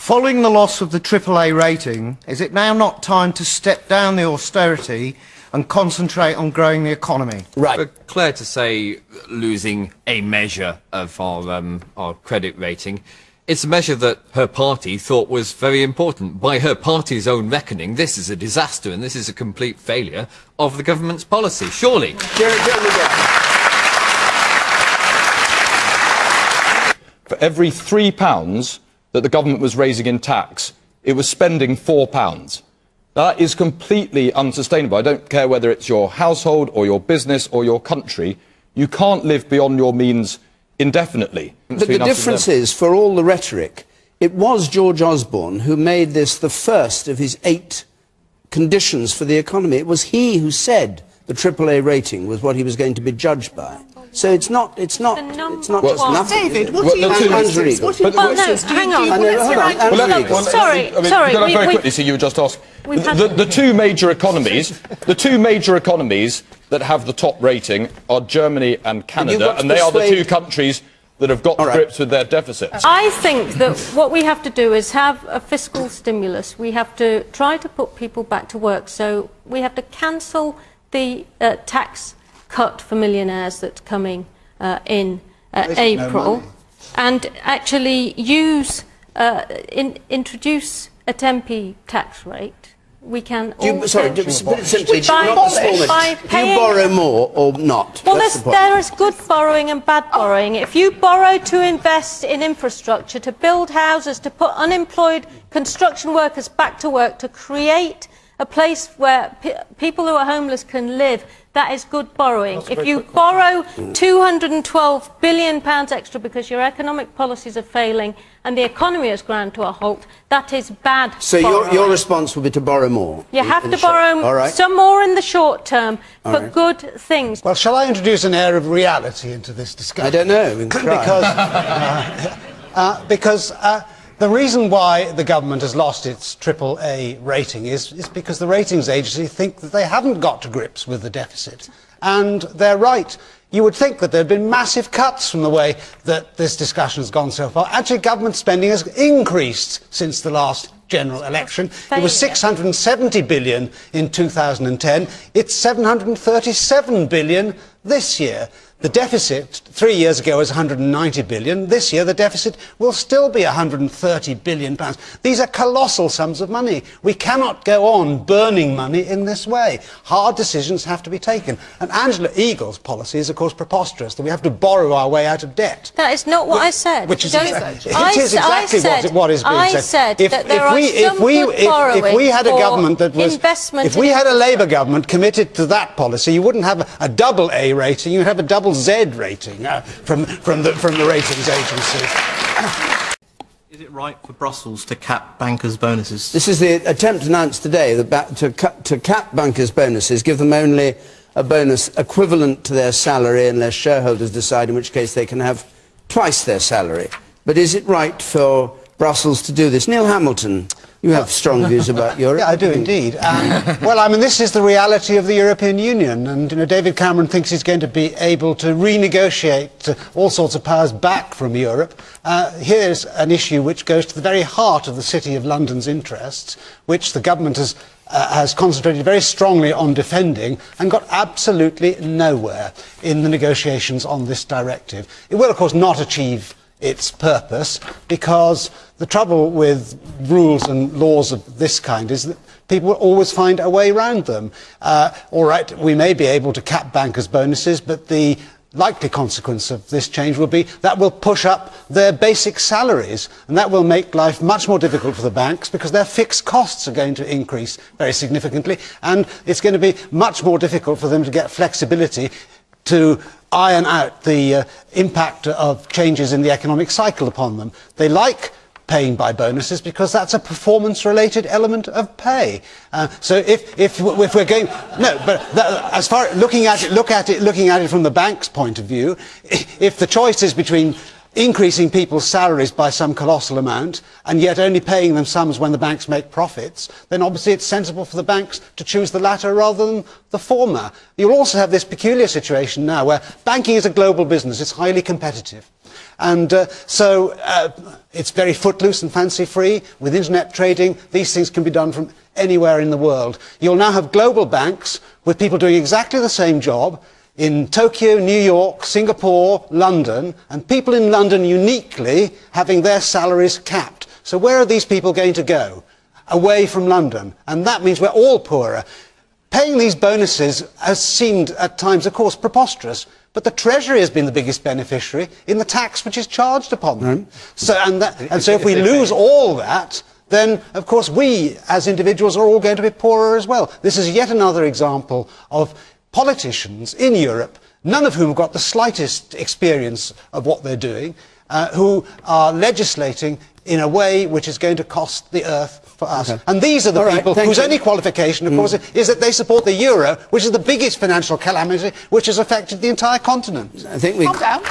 Following the loss of the AAA rating, is it now not time to step down the austerity and concentrate on growing the economy? Right. For Claire to say losing a measure of our credit rating, it's a measure that her party thought was very important. By her party's own reckoning, this is a disaster and this is a complete failure of the government's policy, surely. For every £3 that the government was raising in tax, it was spending £4. That is completely unsustainable. I don't care whether it's your household or your business or your country. You can't live beyond your means indefinitely. But the difference is, for all the rhetoric, it was George Osborne who made this the first of his 8 conditions for the economy. It was he who said the AAA rating was what he was going to be judged by. So it's not just nothing. David, what are you doing? Well, no, hang on. Sorry. Very quickly, so you were just asked. The two major economies that have the top rating are Germany and Canada, and they are the 2 countries that have got to grips with their deficits. I think that what we have to do is have a fiscal stimulus. We have to try to put people back to work. So we have to cancel the tax cut for millionaires that's coming in April, and actually introduce a 10p tax rate. We can. Do you borrow more or not? Well, there is good borrowing and bad borrowing. If you borrow to invest in infrastructure, to build houses, to put unemployed construction workers back to work, to create a place where people who are homeless can live, that is good borrowing. If you borrow £212 billion extra because your economic policies are failing and the economy has ground to a halt, that is bad borrowing. So your response will be to borrow more? You have to borrow some more in the short term for good things. Well, shall I introduce an air of reality into this discussion? I don't know. Because the reason why the government has lost its AAA rating is because the ratings agency think that they haven't got to grips with the deficit. And they're right. You would think that there had been massive cuts from the way that this discussion has gone so far. Actually, government spending has increased since the last general election. It was 670 billion in 2010. It's 737 billion this year. The deficit 3 years ago was 190 billion. This year the deficit will still be 130 billion pounds. These are colossal sums of money. We cannot go on burning money in this way. Hard decisions have to be taken. And Angela Eagle's policy is, of course, preposterous, that we have to borrow our way out of debt. That is not what I said. Which is exactly what is being said. I said that there are some good borrowing if we had a government that was, investment. if we had a Labour government committed to that policy, you wouldn't have a double A rating, you'd have a double Z rating from the ratings agencies. Is it right for Brussels to cap bankers' bonuses? This is the attempt announced today to cap bankers' bonuses, give them only a bonus equivalent to their salary unless shareholders decide, in which case they can have twice their salary. But is it right for Brussels to do this? Neil Hamilton, you have strong views about Europe. Yeah, I do indeed. Well, I mean, this is the reality of the European Union, and David Cameron thinks he's going to be able to renegotiate all sorts of powers back from Europe. Here's an issue which goes to the very heart of the City of London's interests, which the government has concentrated very strongly on defending and got absolutely nowhere in the negotiations on this directive. It will, of course, not achieve its purpose, because the trouble with rules and laws of this kind is that people will always find a way around them. All right, we may be able to cap bankers' bonuses, but the likely consequence of this change will be that will push up their basic salaries, and that will make life much more difficult for the banks because their fixed costs are going to increase very significantly, and it's going to be much more difficult for them to get flexibility to iron out the impact of changes in the economic cycle upon them. They like paying by bonuses because that's a performance-related element of pay. So if we're going, no, but as far looking at it from the bank's point of view, if the choice is between increasing people's salaries by some colossal amount and yet only paying them sums when the banks make profits, then obviously it's sensible for the banks to choose the latter rather than the former. You'll also have this peculiar situation now where banking is a global business, it's highly competitive. And so it's very footloose and fancy-free. With internet trading, these things can be done from anywhere in the world. You'll now have global banks with people doing exactly the same job in Tokyo, New York, Singapore, London, and people in London uniquely having their salaries capped. So where are these people going to go? Away from London. And that means we're all poorer. Paying these bonuses has seemed at times, of course, preposterous, but the Treasury has been the biggest beneficiary in the tax which is charged upon them. So if we lose all that, then, of course, we, as individuals, are all going to be poorer as well. This is yet another example of politicians in Europe, none of whom have got the slightest experience of what they're doing, who are legislating in a way which is going to cost the earth for us. Okay. And these are the people whose only qualification, of course, is that they support the euro, which is the biggest financial calamity which has affected the entire continent. I think we... Calm down.